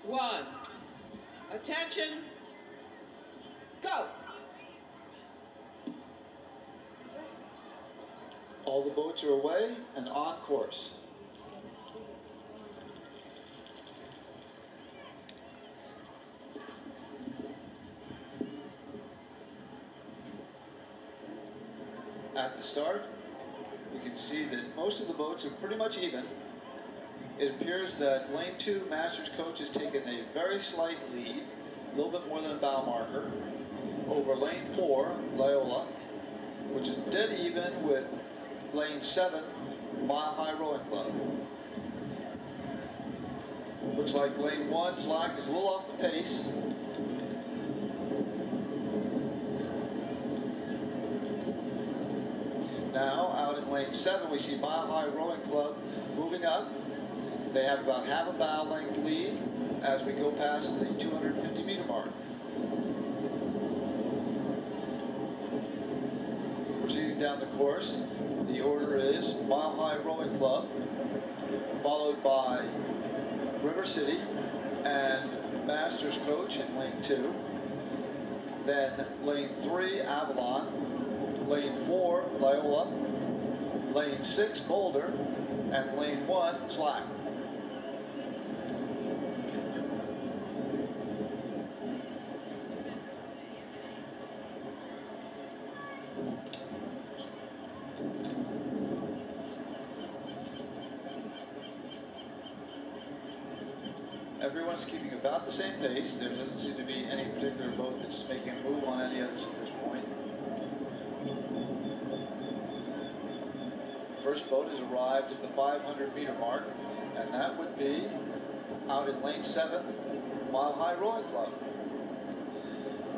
1. Attention, go. All the boats are away and on course. At the start, you can see that most of the boats are pretty much even. It appears that lane 2 Masters Coach has taken a very slight lead, a little bit more than a bow marker, over lane 4 Loyola, which is dead even with lane 7 Mile High Rowing Club. Looks like lane 1 Slack is a little off the pace. Now, out in lane 7, we see Mile High Rowing Club moving up. They have about half a bow length lead as we go past the 250 meter mark. Proceeding down the course, the order is Mile High Rowing Club, followed by River City and Masters Coach in lane 2. Then lane 3 Avalon, lane 4 Loyola, lane 6 Boulder, and lane 1 Slack. Everyone's keeping about the same pace. There doesn't seem to be any particular boat that's making a move on any others at this point. First boat has arrived at the 500 meter mark, and that would be out in lane 7, Mile High Rowing Club.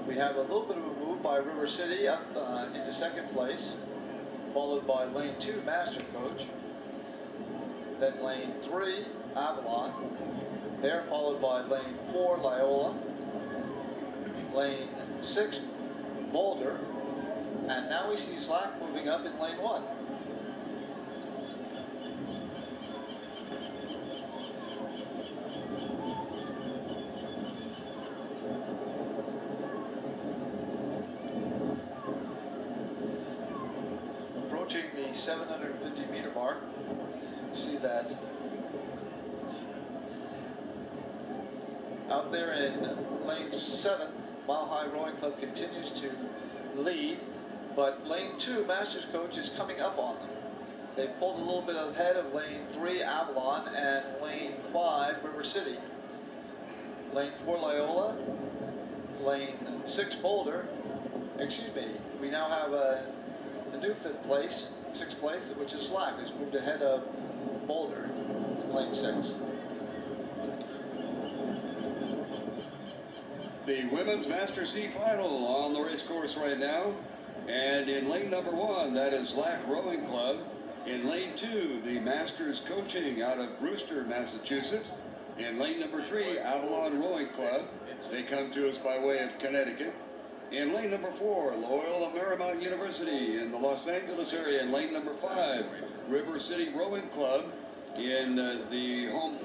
We have a little bit of a move by River City up into second place, followed by lane 2 Master Coach, then lane 3 Avalon, there followed by lane 4 Loyola, lane 6 Boulder, and now we see Slack moving up in lane 1. Approaching the 750 meter mark, you see that out there in lane 7, Mile High Rowing Club continues to lead, but lane 2 Masters Coach is coming up on them. They pulled a little bit ahead of lane 3 Avalon and lane 5 River City. Lane 4 Loyola, lane 6 Boulder, excuse me, we now have a new 5th place, 6th place, which is Slack, has moved ahead of Boulder in lane 6. The Women's Master C Final on the race course right now. And in lane number 1, that is Slack Rowing Club. In lane 2, the Masters Coaching out of Brewster, Massachusetts. In lane number 3, Avalon Rowing Club. They come to us by way of Connecticut. In lane number 4, Loyola Marymount University in the Los Angeles area. In lane number 5, River City Rowing Club. In the home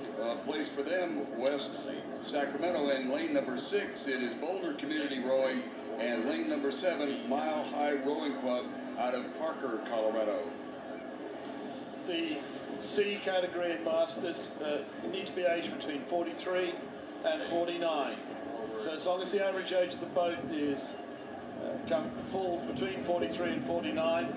place for them, West Sacramento. In lane number 6, it is Boulder Community Rowing. And lane number 7, Mile High Rowing Club out of Parker, Colorado. The C category in Masters need to be aged between 43 and 49. So as long as the average age of the boat is falls between 43 and 49,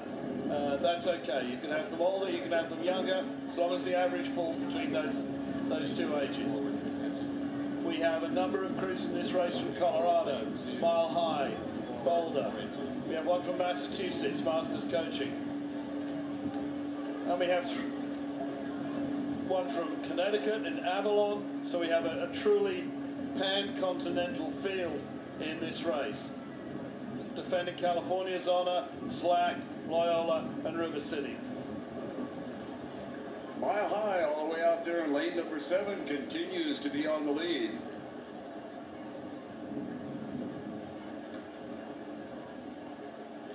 that's okay. You can have them older, you can have them younger, as long as the average falls between those two ages. We have a number of crews in this race from Colorado, Mile High, Boulder. We have one from Massachusetts, Masters Coaching. And we have one from Connecticut in Avalon. So we have a truly pan-continental field in this race. Defending California's honor, Slack, Loyola, and River City. Mile High all the way out there in lane number 7 continues to be on the lead.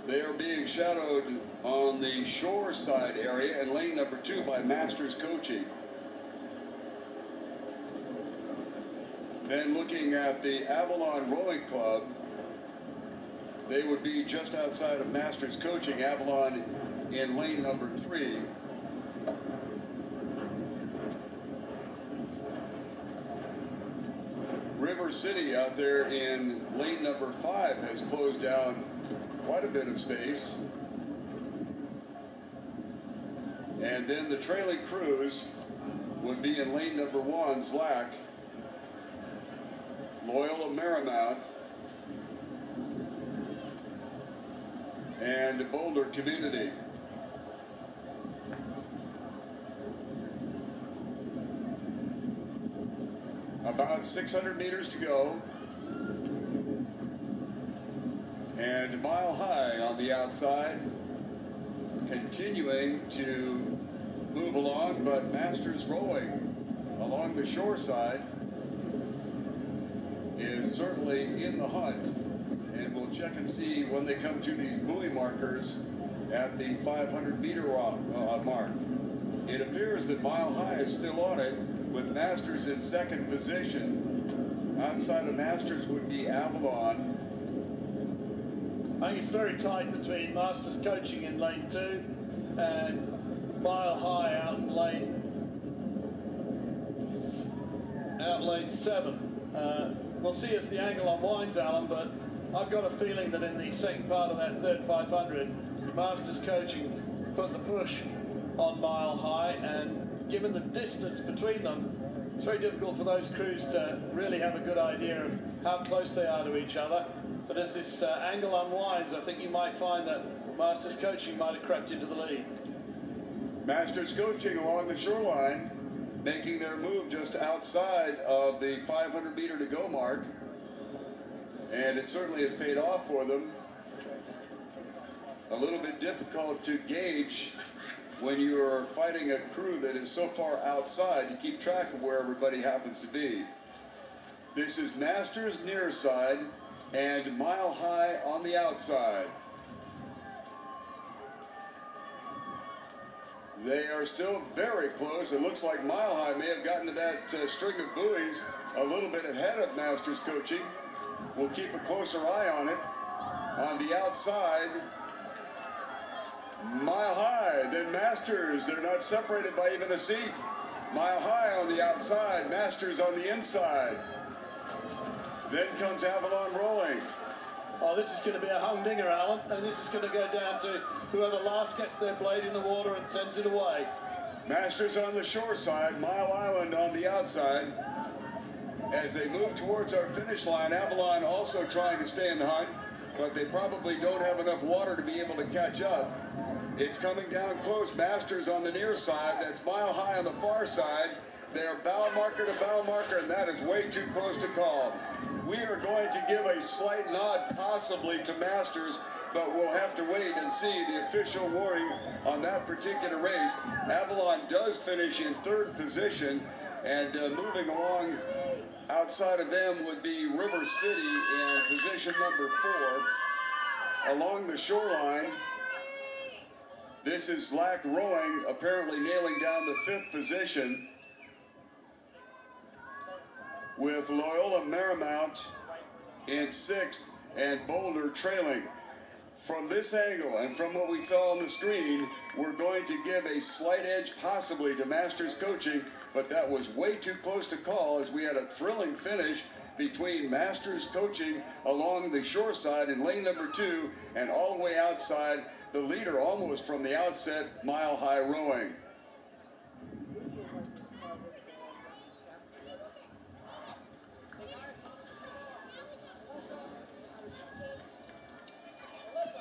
They are being shadowed on the shore side area in lane number 2 by Masters Coaching. Then looking at the Avalon Rowing Club, they would be just outside of Masters Coaching. Avalon in lane number 3. River City out there in lane number 5 has closed down quite a bit of space. And then the trailing crews would be in lane number 1, Slack, Loyola Marymount, and Boulder Community. About 600 meters to go. And Mile High on the outside, continuing to move along, but Masters Rowing along the shore side is certainly in the hunt. And we'll check and see when they come to these buoy markers at the 500 meter mark. It appears that Mile High is still on it, with Masters in second position. Outside of Masters would be Avalon. I think it's very tight between Masters Coaching in lane 2 and Mile High out in lane 7. We'll see as the angle unwinds, Alan, but I've got a feeling that in the second part of that third 500, Masters Coaching put the push on Mile High, and given the distance between them, it's very difficult for those crews to really have a good idea of how close they are to each other. But as this angle unwinds, I think you might find that Masters Coaching might have crept into the lead. Masters Coaching along the shoreline, making their move just outside of the 500 meter to go mark. And it certainly has paid off for them. A little bit difficult to gauge when you're fighting a crew that is so far outside to keep track of where everybody happens to be. This is Masters near side and Mile High on the outside. They are still very close. It looks like Mile High may have gotten to that string of buoys a little bit ahead of Masters Coaching. We'll keep a closer eye on it. On the outside, Mile High, then Masters. They're not separated by even a seat. Mile High on the outside, Masters on the inside. Then comes Avalon Rowing. Oh, this is going to be a humdinger, Alan, and this is going to go down to whoever last gets their blade in the water and sends it away. Masters on the shore side, Mile Island on the outside. As they move towards our finish line, Avalon also trying to stay in the hunt, but they probably don't have enough water to be able to catch up. It's coming down close. Masters on the near side. That's Mile High on the far side. They're bow marker to bow marker, and that is way too close to call. We are going to give a slight nod possibly to Masters, but we'll have to wait and see the official warning on that particular race. Avalon does finish in third position, and moving along outside of them would be River City in position number 4. Along the shoreline, this is Slack Rowing, apparently nailing down the 5th position, with Loyola Marymount in 6th and Boulder trailing. From this angle and from what we saw on the screen, we're going to give a slight edge possibly to Masters Coaching, but that was way too close to call, as we had a thrilling finish between Masters Coaching along the shore side in lane number 2 and all the way outside, the leader almost from the outset, Mile High Rowing.